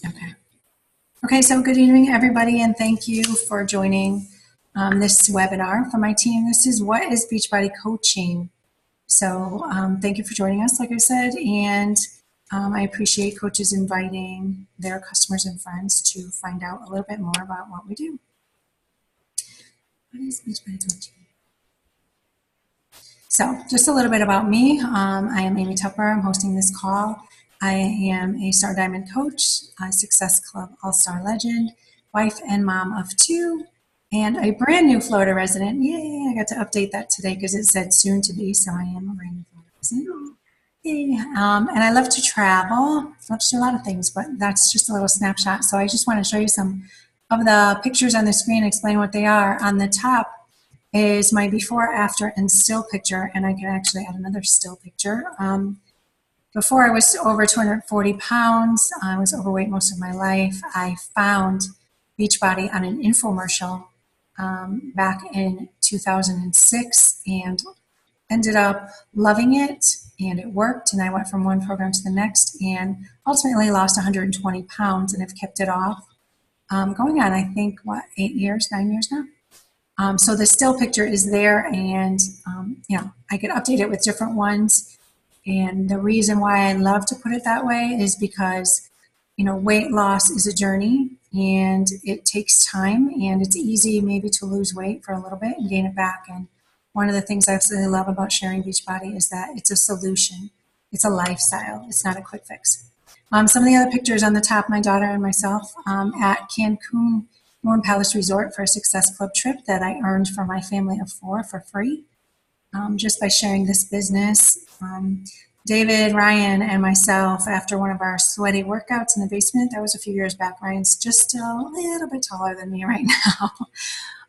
Okay. Okay, so good evening, everybody, and thank you for joining this webinar for my team. This is What is Beachbody Coaching? So thank you for joining us, like I said, and I appreciate coaches inviting their customers and friends to find out a little bit more about what we do. What is Beachbody Coaching? So just a little bit about me. I am Amy Tupper. I'm hosting this call. I am a Star Diamond coach, a Success Club All-Star legend, wife and mom of two, and a brand new Florida resident. Yay, I got to update that today because it said soon to be, so I am a brand new Florida resident. Yay. And I love to travel. I love to do a lot of things, but that's just a little snapshot. So I just want to show you some of the pictures on the screen, explain what they are. On the top is my before, after, and still picture, and I can actually add another still picture. Before I was over 240 pounds, I was overweight most of my life. I found Beachbody on an infomercial back in 2006 and ended up loving it, and it worked, and I went from one program to the next and ultimately lost 120 pounds and have kept it off. Going on, I think, 9 years now? So the still picture is there, and I could update it with different ones. And the reason why I love to put it that way is because, weight loss is a journey, and it takes time, and it's easy maybe to lose weight for a little bit and gain it back. And one of the things I absolutely love about sharing Beachbody is that it's a solution. It's a lifestyle. It's not a quick fix. Some of the other pictures on the top, my daughter and myself at Cancun Moon Palace Resort for a Success Club trip that I earned for my family of 4 for free, just by sharing this business. David, Ryan, and myself, after one of our sweaty workouts in the basement, that was a few years back. Ryan's just a little bit taller than me right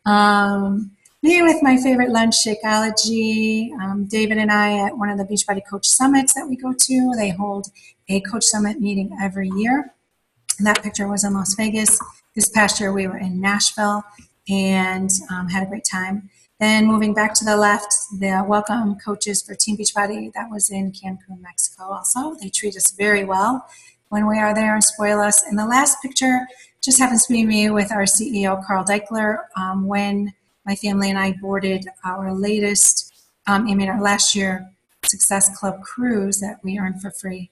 now. Me with my favorite lunch, Shakeology. David and I at one of the Beachbody Coach Summits that we go to. They hold a Coach Summit meeting every year. And that picture was in Las Vegas. This past year we were in Nashville and had a great time. Then moving back to the left, the welcome coaches for Team Beachbody, that was in Cancun, Mexico also. They treat us very well when we are there and spoil us. And the last picture just happens to be me with our CEO, Carl Deichler, when my family and I boarded our our last year Success Club cruise that we earned for free.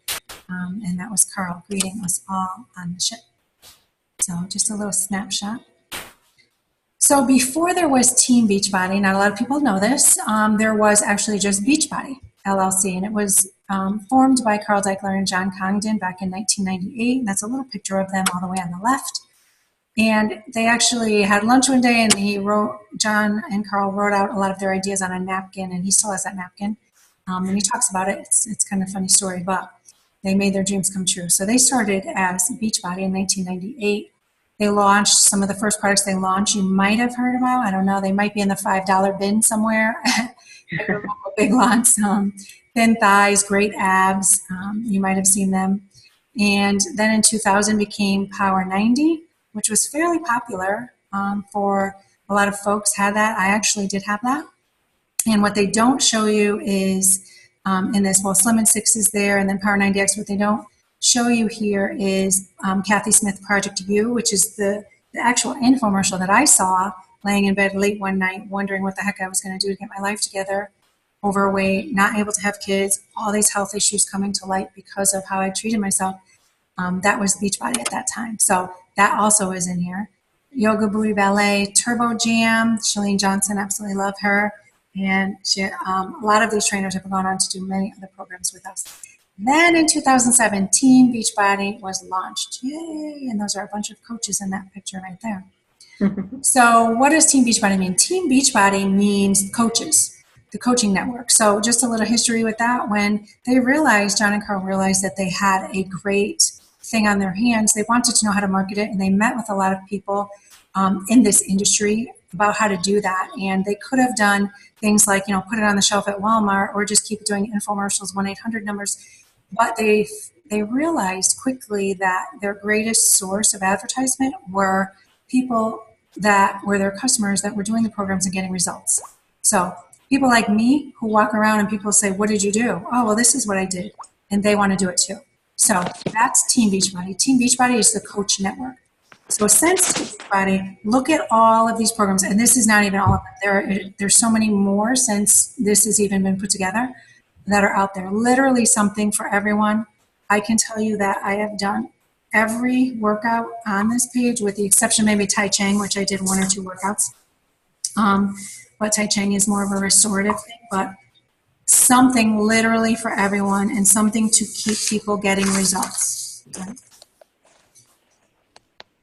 And that was Carl greeting us all on the ship. So just a little snapshot. So before there was Team Beachbody, not a lot of people know this, there was actually just Beachbody, LLC, and it was formed by Carl Deichler and John Congdon back in 1998. And that's a little picture of them all the way on the left. And they actually had lunch one day, and John and Carl wrote out a lot of their ideas on a napkin, and he still has that napkin. And he talks about it. It's kind of a funny story, but they made their dreams come true. So they started as Beachbody in 1998. They launched some of the first products they launched you might have heard about. I don't know. They might be in the $5 bin somewhere. Big launch. Thin thighs, great abs. You might have seen them. And then in 2000 became Power 90, which was fairly popular for a lot of folks had that. I actually did have that. And what they don't show you is in this, Slim and 6 is there, and then Power 90X. What they don't show you here is Kathy Smith Project U, which is the actual infomercial that I saw laying in bed late one night, wondering what the heck I was going to do to get my life together, overweight, not able to have kids, all these health issues coming to light because of how I treated myself. That was Beachbody at that time. So that also is in here. Yoga Booty Ballet, Turbo Jam, Shalene Johnson, absolutely love her. And a lot of these trainers have gone on to do many other programs with us. Then in 2017, Beachbody was launched. Yay! And those are a bunch of coaches in that picture right there. So what does Team Beachbody mean? Team Beachbody means coaches, the coaching network. So just a little history with that. When they realized, John and Carl realized that they had a great thing on their hands, they wanted to know how to market it, and they met with a lot of people in this industry about how to do that. And they could have done things like, put it on the shelf at Walmart or just keep doing infomercials, 1-800 numbers. But they realized quickly that their greatest source of advertisement were people that were their customers that were doing the programs and getting results. So people like me who walk around and people say, what did you do? Oh, well, this is what I did. And they want to do it too. So that's Team Beachbody. Team Beachbody is the coach network. So since Team Beachbody, look at all of these programs, and this is not even all of them. There's so many more since this has even been put together that are out there. Literally something for everyone. I can tell you that I have done every workout on this page, with the exception maybe Tai Chi, which I did 1 or 2 workouts. But Tai Chi is more of a restorative thing, but something literally for everyone and something to keep people getting results. Right?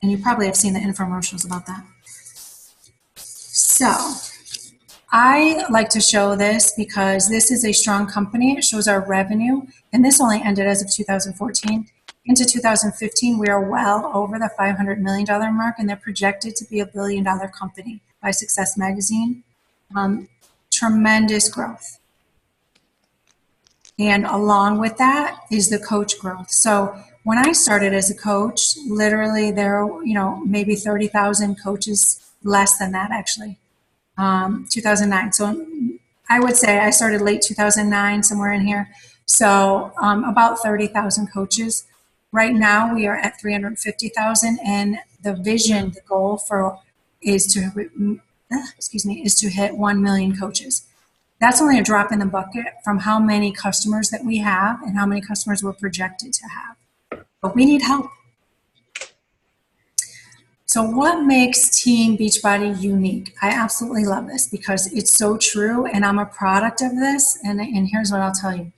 And you probably have seen the infomercials about that. So I like to show this because this is a strong company. It shows our revenue, and this only ended as of 2014. Into 2015, we are well over the $500 million mark, and they're projected to be a $1 billion company by Success Magazine. Tremendous growth. And along with that is the coach growth. So when I started as a coach, literally there were, maybe 30,000 coaches, less than that actually, 2009. So I would say I started late 2009, somewhere in here. So about 30,000 coaches. Right now we are at 350,000, and the vision, the goal is to hit 1 million coaches. That's only a drop in the bucket from how many customers that we have and how many customers we're projected to have. But we need help. So what makes Team Beachbody unique? I absolutely love this because it's so true, and I'm a product of this, and here's what I'll tell you.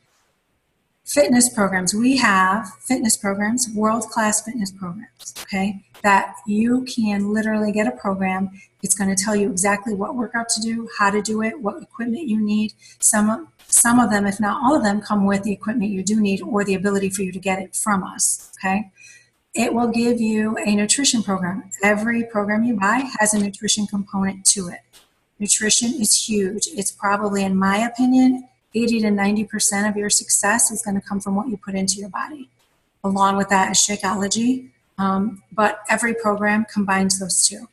Fitness programs. We have fitness programs, world-class fitness programs, okay, that you can literally get a program. It's going to tell you exactly what workout to do, how to do it, what equipment you need. Some of them, if not all of them, come with the equipment you do need or the ability for you to get it from us, okay? It will give you a nutrition program. Every program you buy has a nutrition component to it. Nutrition is huge. It's probably, in my opinion, 80 to 90% of your success is going to come from what you put into your body. Along with that is Shakeology, but every program combines those two.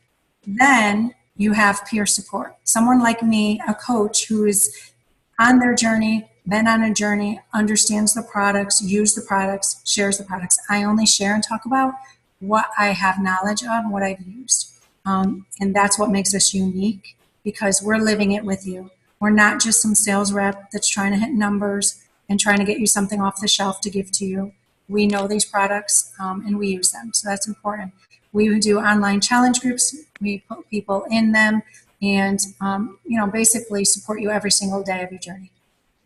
Then you have peer support. Someone like me, a coach who is on their journey, been on a journey, understands the products, use the products, shares the products. I only share and talk about what I have knowledge of, what I've used. And that's what makes us unique, because we're living it with you. We're not just some sales rep that's trying to hit numbers and trying to get you something off the shelf to give to you. We know these products and we use them, so that's important. We do online challenge groups. We put people in them and basically support you every single day of your journey.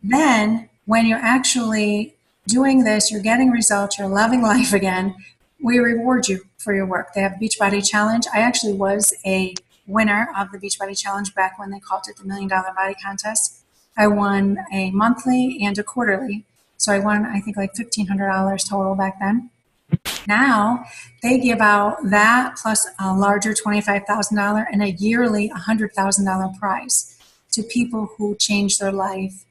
Then when you're actually doing this, you're getting results, you're loving life again, we reward you for your work. They have Beachbody Challenge. I actually was a winner of the Beachbody Challenge back when they called it the $1 Million Body Contest. I won a monthly and a quarterly. So I won, I think, like $1,500 total back then. Now they give out that plus a larger $25,000 and a yearly $100,000 prize to people who change their life,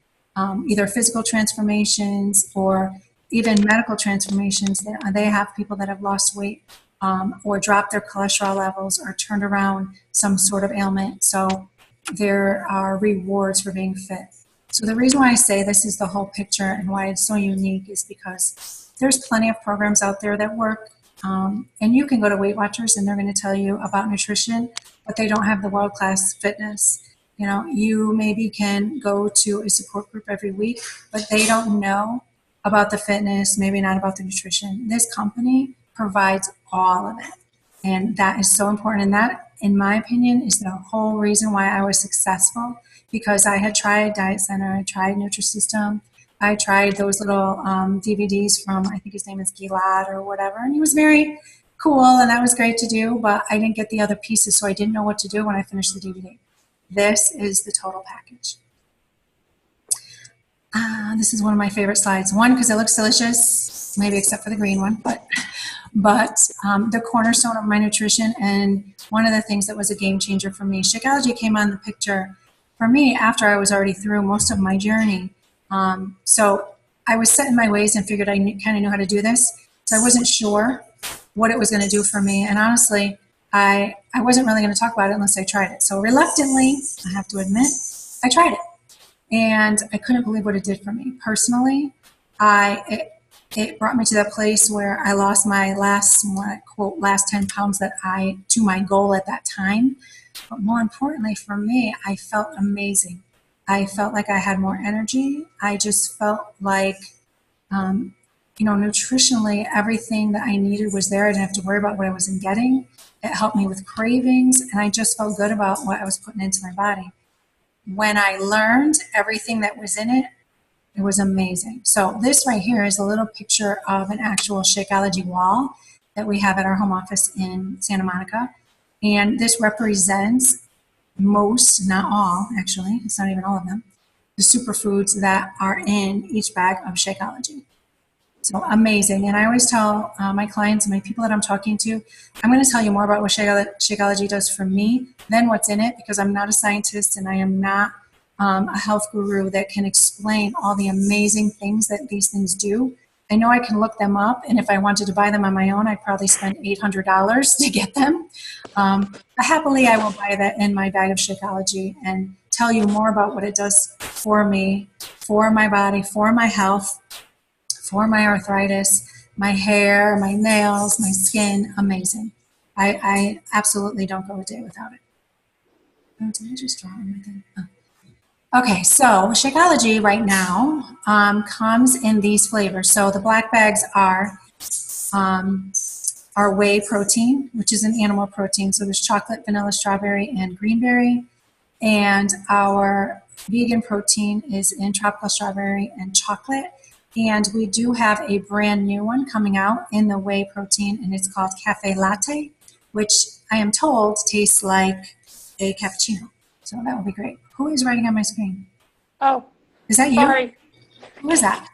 either physical transformations or even medical transformations. They have people that have lost weight or dropped their cholesterol levels or turned around some sort of ailment. So there are rewards for being fit. So the reason why I say this is the whole picture and why it's so unique is because there's plenty of programs out there that work. And you can go to Weight Watchers and they're going to tell you about nutrition, but they don't have the world-class fitness. You maybe can go to a support group every week, but they don't know about the fitness, maybe not about the nutrition. This company provides all of it. And that is so important. And that, in my opinion, is the whole reason why I was successful, because I had tried Diet Center, I tried Nutrisystem, I tried those little DVDs from, I think his name is Gilad or whatever, and he was very cool, and that was great to do, but I didn't get the other pieces, so I didn't know what to do when I finished the DVD. This is the total package. This is one of my favorite slides. One, because it looks delicious, maybe except for the green one, but the cornerstone of my nutrition, and one of the thkind that was a game changer for me. Shakeology came on the picture for me after I was already through most of my journey. So I was set in my ways and figured I kind of knew how to do this. So I wasn't sure what it was going to do for me. And honestly, I wasn't really going to talk about it unless I tried it. So reluctantly, I have to admit, I tried it. And I couldn't believe what it did for me. Personally, it brought me to that place where I lost my last, quote, last 10 pounds to my goal at that time. But more importantly for me, I felt amazing. I felt like I had more energy. I just felt like, um, nutritionally, everything that I needed was there. I didn't have to worry about what I wasn't getting. It helped me with cravings, and I just felt good about what I was putting into my body. When I learned everything that was in it, it was amazing. So this right here is a little picture of an actual Shakeology wall that we have at our home office in Santa Monica. And this represents most, not all, actually, it's not even all of them, the superfoods that are in each bag of Shakeology. So amazing. And I always tell my clients and my people that I'm talking to, I'm going to tell you more about what Shakeology does for me than what's in it, because I'm not a scientist and I am not a health guru that can explain all the amazing things that these things do. I know I can look them up, and if I wanted to buy them on my own, I'd probably spend $800 to get them. But happily, I will buy that in my bag of Shakeology and tell you more about what it does for me, for my body, for my health, for my arthritis, my hair, my nails, my skin. Amazing. I absolutely don't go a day without it. Oh, did I just draw on my thing? Oh. Okay, so Shakeology right now comes in these flavors. So the black bags are our whey protein, which is an animal protein. So there's chocolate, vanilla, strawberry, and greenberry. And our vegan protein is in tropical strawberry and chocolate. And we do have a brand new one coming out in the whey protein, and it's called Cafe Latte, which I am told tastes like a cappuccino. So that would be great. Who is writing on my screen? Oh, Is that you? sorry. Who is that?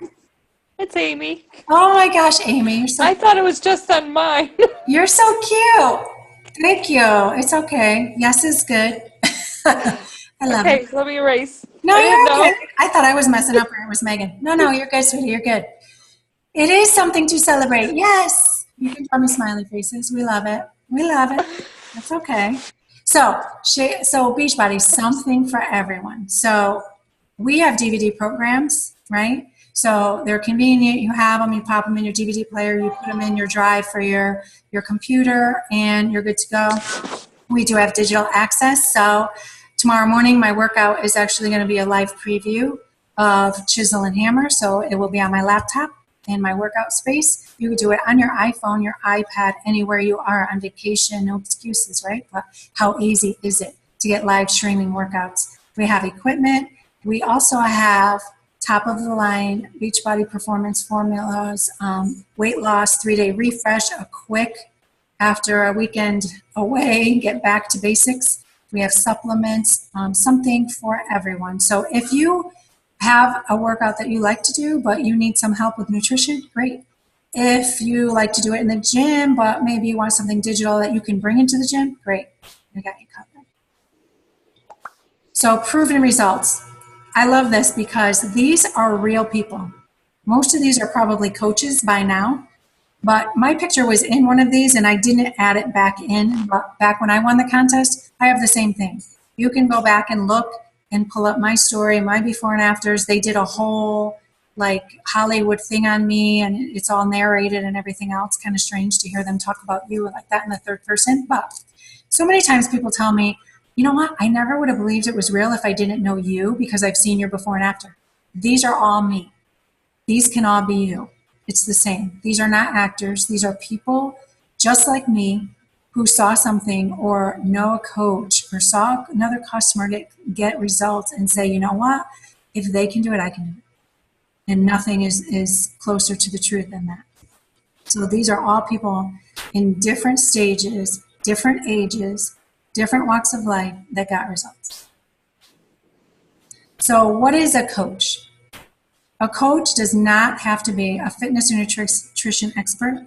It's Amy. Oh my gosh, Amy, you're so I thought it was just on mine. you're so cute. Thank you. It's okay. Yes is good. I love it. Okay, let me erase. No, I didn't you're okay. know. I thought I was messing up or it was Megan. No, you're good, sweetie. You're good. It is something to celebrate. Yes. You can draw me smiley faces. We love it. We love it. That's okay. So Beachbody, something for everyone. So we have DVD programs, right? So they're convenient. You have them, you pop them in your DVD player, you put them in your drive for your computer, and you're good to go. We do have digital access. So tomorrow morning, my workout is actually going to be a live preview of Chisel and Hammer. So it will be on my laptop in my workout space. You can do it on your iPhone, your iPad, anywhere you are on vacation, no excuses, right? But how easy is it to get live streaming workouts? We have equipment. We also have top of the line Beachbody performance formulas, weight loss, 3-day refresh, a quick after a weekend away, get back to basics. We have supplements, something for everyone. So if you have a workout that you like to do, but you need some help with nutrition, great. If you like to do it in the gym, but maybe you want something digital that you can bring into the gym, great. We got you covered. So proven results. I love this because these are real people. Most of these are probably coaches by now, but my picture was in one of these and I didn't add it back in. But back when I won the contest, I have the same thing. You can go back and look and pull up my story, my before and afters. They did a whole like Hollywood thing on me, and it's all narrated and everything else. Kind of strange to hear them talk about you like that in the third person. But so many times people tell me, you know what, I never would have believed it was real if I didn't know you because I've seen your before and after. These are all me. These can all be you. It's the same. These are not actors. These are people just like me who saw something or know a coach or saw another customer get results and say, you know what, if they can do it, I can do it. And nothing is closer to the truth than that. So these are all people in different stages, different ages, different walks of life that got results. So what is a coach? A coach does not have to be a fitness and nutrition expert.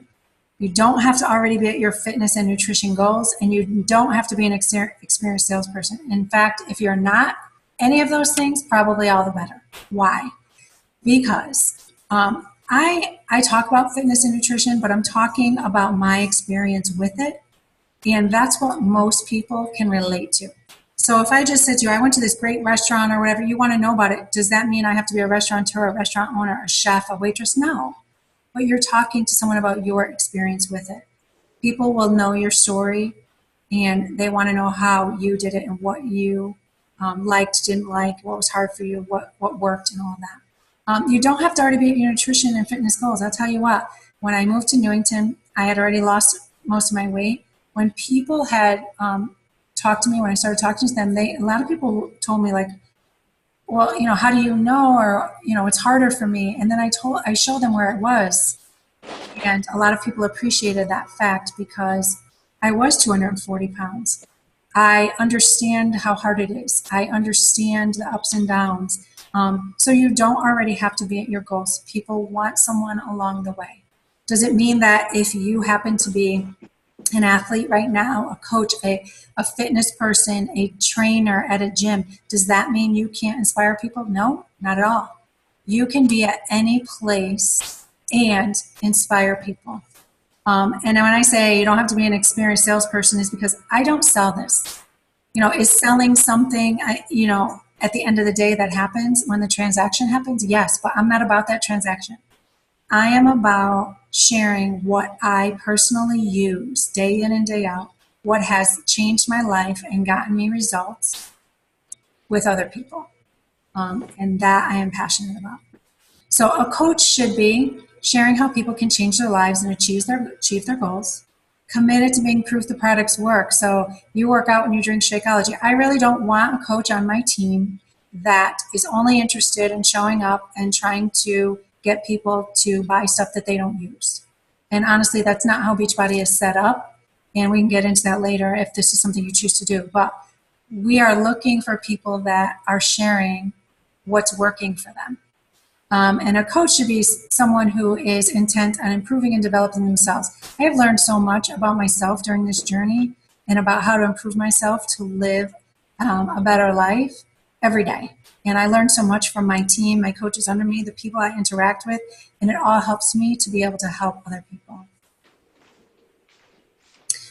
You don't have to already be at your fitness and nutrition goals, and you don't have to be an experienced salesperson. In fact, if you're not any of those things, probably all the better. Why? Because I talk about fitness and nutrition, but I'm talking about my experience with it, and that's what most people can relate to. So if I just said to you, I went to this great restaurant or whatever, you want to know about it, does that mean I have to be a restaurateur, a restaurant owner, a chef, a waitress? No. but you're talking to someone about your experience with it. People will know your story and they want to know how you did it and what you liked, didn't like, what was hard for you, what worked, and all that. You don't have to already be at your nutrition and fitness goals. I'll tell you what, when I moved to Newington, I had already lost most of my weight. When people had talked to me, when I started talking to them, a lot of people told me like, well, how do you know? Or, it's harder for me. And then I showed them where it was. And a lot of people appreciated that fact because I was 240 pounds. I understand how hard it is. I understand the ups and downs. So you don't already have to be at your goals. People want someone along the way. Does it mean that if you happen to be an athlete right now, a coach, a fitness person, a trainer at a gym, does that mean you can't inspire people? No, not at all. You can be at any place and inspire people. And when I say you don't have to be an experienced salesperson is because I don't sell this. Is selling something, at the end of the day that happens when the transaction happens? Yes, but I'm not about that transaction. I am about sharing what I personally use day in and day out, what has changed my life and gotten me results with other people. And that I am passionate about. So a coach should be sharing how people can change their lives and achieve their goals, committed to being proof the products work. So you work out and you drink Shakeology. I really don't want a coach on my team that is only interested in showing up and trying to get people to buy stuff that they don't use. And honestly, that's not how Beachbody is set up. And we can get into that later if this is something you choose to do. But we are looking for people that are sharing what's working for them. And a coach should be someone who is intent on improving and developing themselves. I have learned so much about myself during this journey and about how to improve myself to live a better life every day. And I learned so much from my team, my coaches under me, the people I interact with, and it all helps me to be able to help other people.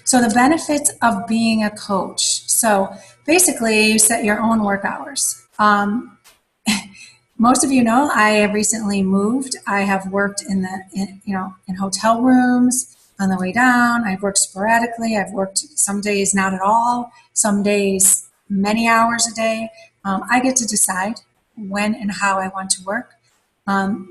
So the benefits of being a coach. So basically, you set your own work hours. Most of you know I have recently moved. I have worked in hotel rooms on the way down. I've worked sporadically. I've worked some days not at all, some days many hours a day. I get to decide when and how I want to work.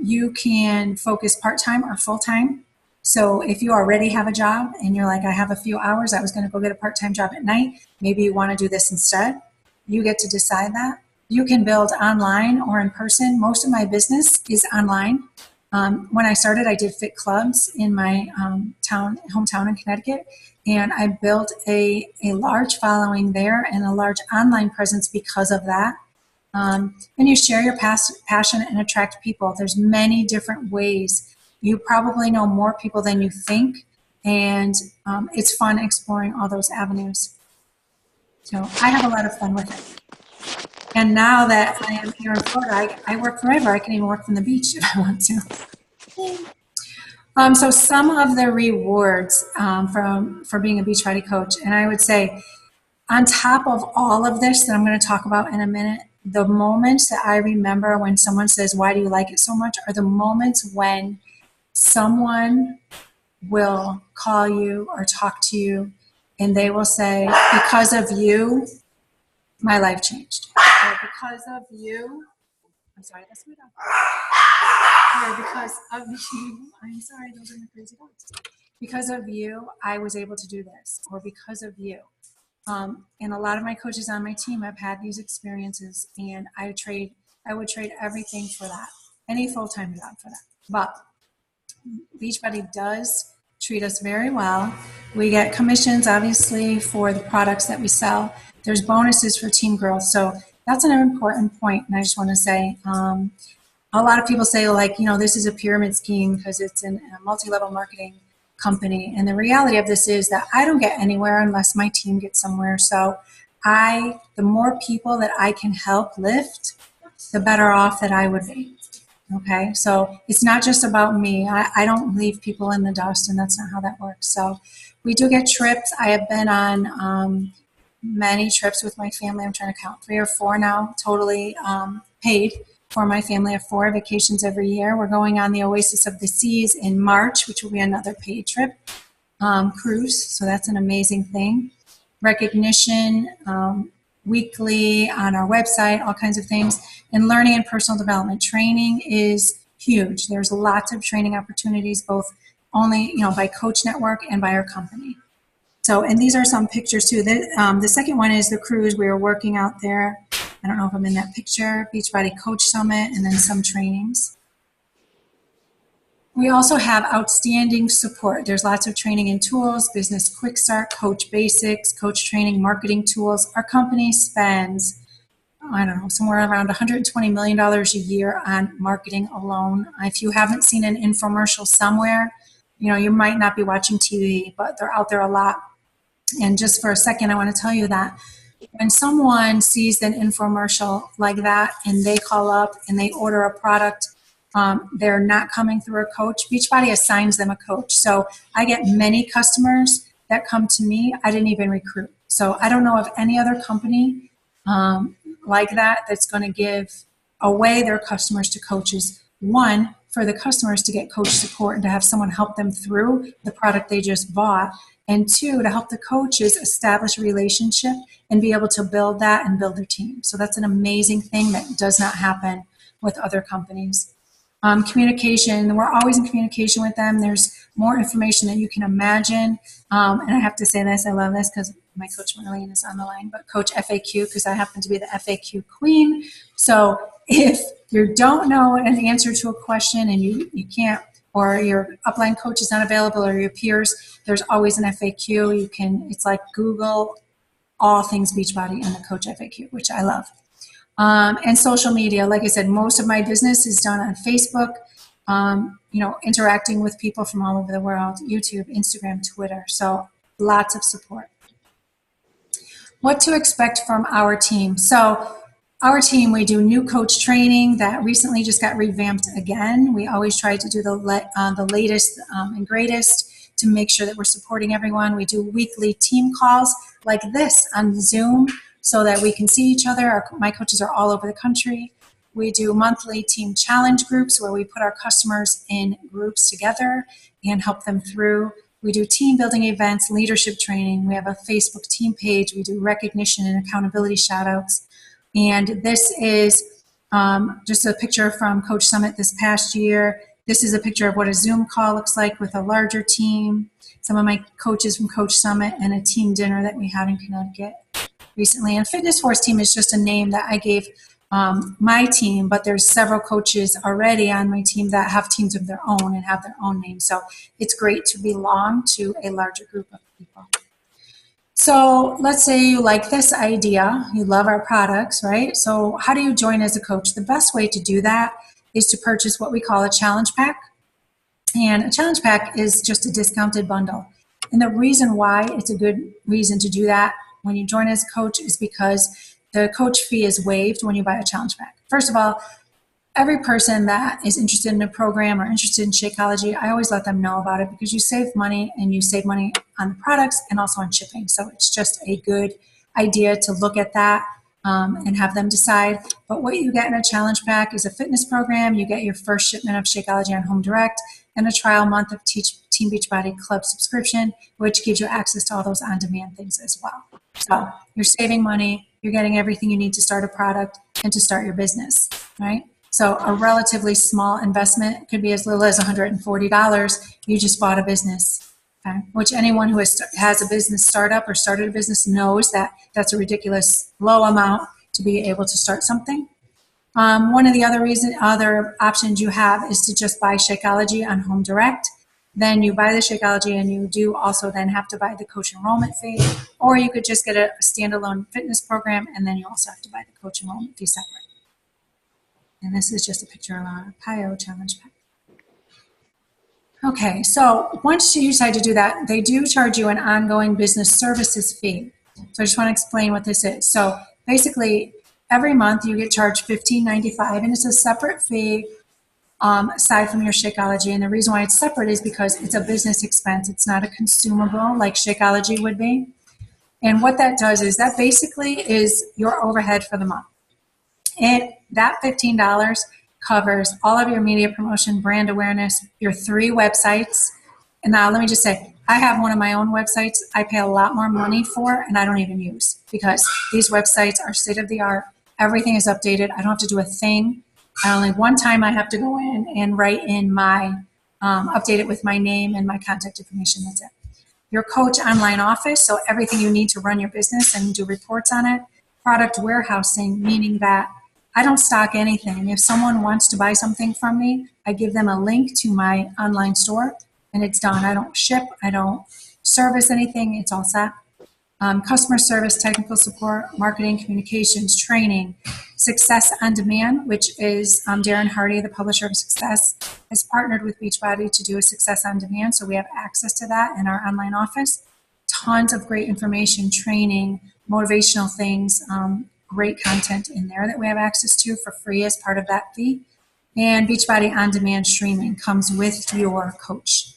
You can focus part-time or full-time. So if you already have a job and you're like, I have a few hours, I was going to go get a part-time job at night, maybe you want to do this instead. You get to decide that. You can build online or in person. Most of my business is online. When I started, I did fit clubs in my hometown in Connecticut, and I built a large following there and a large online presence because of that. And you share your passion and attract people. There's many different ways. You probably know more people than you think, and it's fun exploring all those avenues. So I have a lot of fun with it. And now that I am here in Florida, I work forever. I can even work from the beach if I want to. So some of the rewards for being a Beachbody coach, and I would say on top of all of this that I'm going to talk about in a minute, the moments that I remember when someone says, why do you like it so much, are the moments when someone will call you or talk to you and they will say, because of you, my life changed. Or because of you, I'm sorry, that's my dog. Or because of you, I'm sorry, those are my crazy dogs. Because of you, I was able to do this. Or because of you. And a lot of my coaches on my team have had these experiences, and I would trade everything for that, any full-time job for that. But Beachbody does treat us very well. We get commissions, obviously, for the products that we sell. There's bonuses for team growth. So that's an important point, and I just want to say, a lot of people say, like, this is a pyramid scheme because it's a multi-level marketing company. And the reality of this is that I don't get anywhere unless my team gets somewhere. So the more people that I can help lift, the better off that I would be. Okay, so it's not just about me. I don't leave people in the dust, and that's not how that works. So we do get trips. I have been on many trips with my family. I'm trying to count 3 or 4 now, totally paid. for my family of 4, vacations every year. We're going on the Oasis of the Seas in March, which will be another paid trip cruise. So that's an amazing thing. Recognition weekly on our website, all kinds of things. And learning and personal development training is huge. There's lots of training opportunities, both only by Coach Network and by our company. So, and these are some pictures too. The second one is the cruise. We were working out there. I don't know if I'm in that picture. Beachbody Coach Summit, and then some trainings. We also have outstanding support. There's lots of training and tools, business quick start, coach basics, coach training, marketing tools. Our company spends, I don't know, somewhere around $120 million a year on marketing alone. If you haven't seen an infomercial somewhere, you might not be watching TV, but they're out there a lot. And just for a second, I want to tell you that when someone sees an infomercial like that and they call up and they order a product, they're not coming through a coach. Beachbody assigns them a coach. So I get many customers that come to me I didn't even recruit. So I don't know of any other company like that that's going to give away their customers to coaches. One, for the customers to get coach support and to have someone help them through the product they just bought. And two, to help the coaches establish a relationship and be able to build that and build their team. So that's an amazing thing that does not happen with other companies. Communication, we're always in communication with them. There's more information than you can imagine. And I have to say this, I love this because my coach Marlene is on the line, but Coach FAQ, because I happen to be the FAQ queen. So if you don't know an answer to a question and you can't, or your upline coach is not available, or your peers, there's always an FAQ. It's like Google all things Beachbody and the Coach FAQ, which I love. And social media, like I said, most of my business is done on Facebook, interacting with people from all over the world, YouTube, Instagram, Twitter. So lots of support. What to expect from our team. So our team, we do new coach training that recently just got revamped again. We always try to do the latest and greatest to make sure that we're supporting everyone. We do weekly team calls like this on Zoom so that we can see each other. My coaches are all over the country. We do monthly team challenge groups where we put our customers in groups together and help them through. We do team building events, leadership training. We have a Facebook team page. We do recognition and accountability shout outs. And this is just a picture from Coach Summit this past year. This is a picture of what a Zoom call looks like with a larger team. Some of my coaches from Coach Summit and a team dinner that we had in Connecticut recently. And Fitness Force team is just a name that I gave my team, but there's several coaches already on my team that have teams of their own and have their own names. So it's great to belong to a larger group of people. So let's say you like this idea, you love our products, right? So how do you join as a coach? The best way to do that is to purchase what we call a challenge pack. And a challenge pack is just a discounted bundle. And the reason why it's a good reason to do that when you join as a coach is because the coach fee is waived when you buy a challenge pack. First of all, every person that is interested in a program or interested in Shakeology, I always let them know about it because you save money, and you save money on the products and also on shipping. So it's just a good idea to look at that and have them decide. But what you get in a challenge pack is a fitness program. You get your first shipment of Shakeology on Home Direct and a trial month of Team Beachbody Club subscription, which gives you access to all those on-demand things as well. So you're saving money, you're getting everything you need to start a product and to start your business, right? So a relatively small investment could be as little as $140. You just bought a business, okay? Which anyone who has a business startup or started a business knows that that's a ridiculous low amount to be able to start something. One of the other options you have is to just buy Shakeology on Home Direct. Then you buy the Shakeology and you do also then have to buy the coach enrollment fee, or you could just get a standalone fitness program and then you also have to buy the coach enrollment fee separate. And this is just a picture of our PIO challenge pack. Okay, so once you decide to do that, they do charge you an ongoing business services fee. So I just want to explain what this is. So basically, every month you get charged $15.95, and it's a separate fee aside from your Shakeology. And the reason why it's separate is because it's a business expense. It's not a consumable like Shakeology would be. And what that does is that basically is your overhead for the month. That $15 covers all of your media promotion, brand awareness, your 3 websites. And now let me just say, I have one of my own websites I pay a lot more money for and I don't even use because these websites are state of the art. Everything is updated. I don't have to do a thing. Only one time I have to go in and write in my, update it with my name and my contact information. That's it. Your coach online office, so everything you need to run your business and do reports on it. Product warehousing, meaning that I don't stock anything. If someone wants to buy something from me, I give them a link to my online store and it's done. I don't ship, I don't service anything, it's all set. Customer service, technical support, marketing, communications, training, Success on Demand, which is Darren Hardy, the publisher of Success, has partnered with Beachbody to do a Success on Demand. So we have access to that in our online office. Tons of great information, training, motivational things, great content in there that we have access to for free as part of that fee. And Beachbody On Demand streaming comes with your coach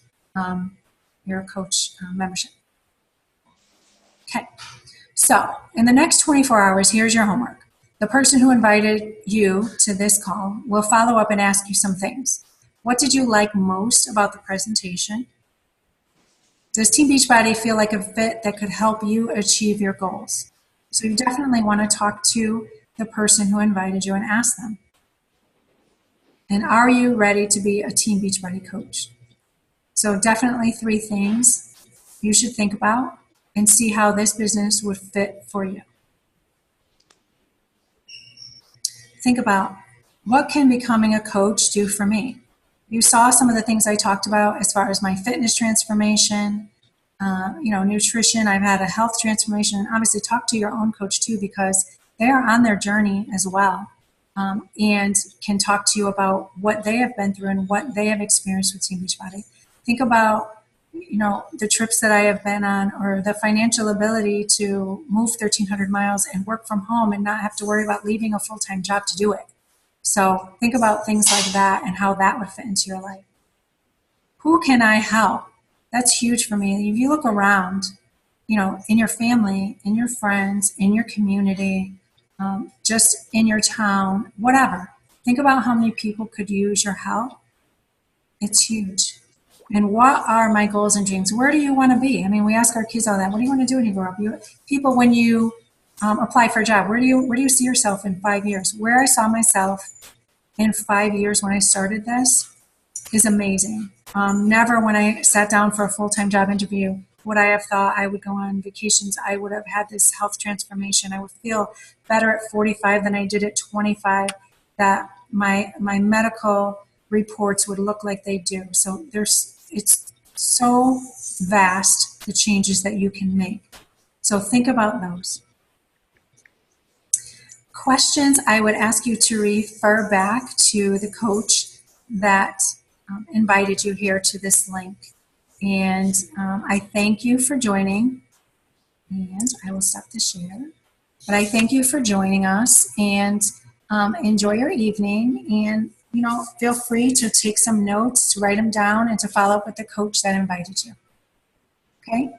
membership. Okay, so in the next 24 hours, here's your homework. The person who invited you to this call will follow up and ask you some things. What did you like most about the presentation? Does Team Beachbody feel like a fit that could help you achieve your goals? So you definitely want to talk to the person who invited you and ask them. And are you ready to be a Team Beachbody coach? So definitely 3 things you should think about and see how this business would fit for you. Think about, what can becoming a coach do for me? You saw some of the things I talked about as far as my fitness transformation, nutrition. I've had a health transformation, and obviously talk to your own coach too, because they are on their journey as well, and can talk to you about what they have been through and what they have experienced with Team Beachbody. Think about the trips that I have been on, or the financial ability to move 1,300 miles and work from home and not have to worry about leaving a full-time job to do it. So think about things like that and how that would fit into your life. Who can I help? That's huge for me. If you look around, in your family, in your friends, in your community, just in your town, whatever, think about how many people could use your help. It's huge. And what are my goals and dreams? Where do you want to be? I mean, we ask our kids all that. What do you want to do when you grow up? People, when you apply for a job, where do you see yourself in 5 years? Where I saw myself in 5 years when I started this is amazing. Never when I sat down for a full-time job interview would I have thought I would go on vacations. I would have had this health transformation. I would feel better at 45 than I did at 25, that my medical reports would look like they do. So it's so vast, the changes that you can make. So think about those. Questions, I would ask you to refer back to the coach that invited you here to this link. And I thank you for joining. And I will stop the share. But I thank you for joining us, and enjoy your evening. And feel free to take some notes, to write them down, and to follow up with the coach that invited you. Okay?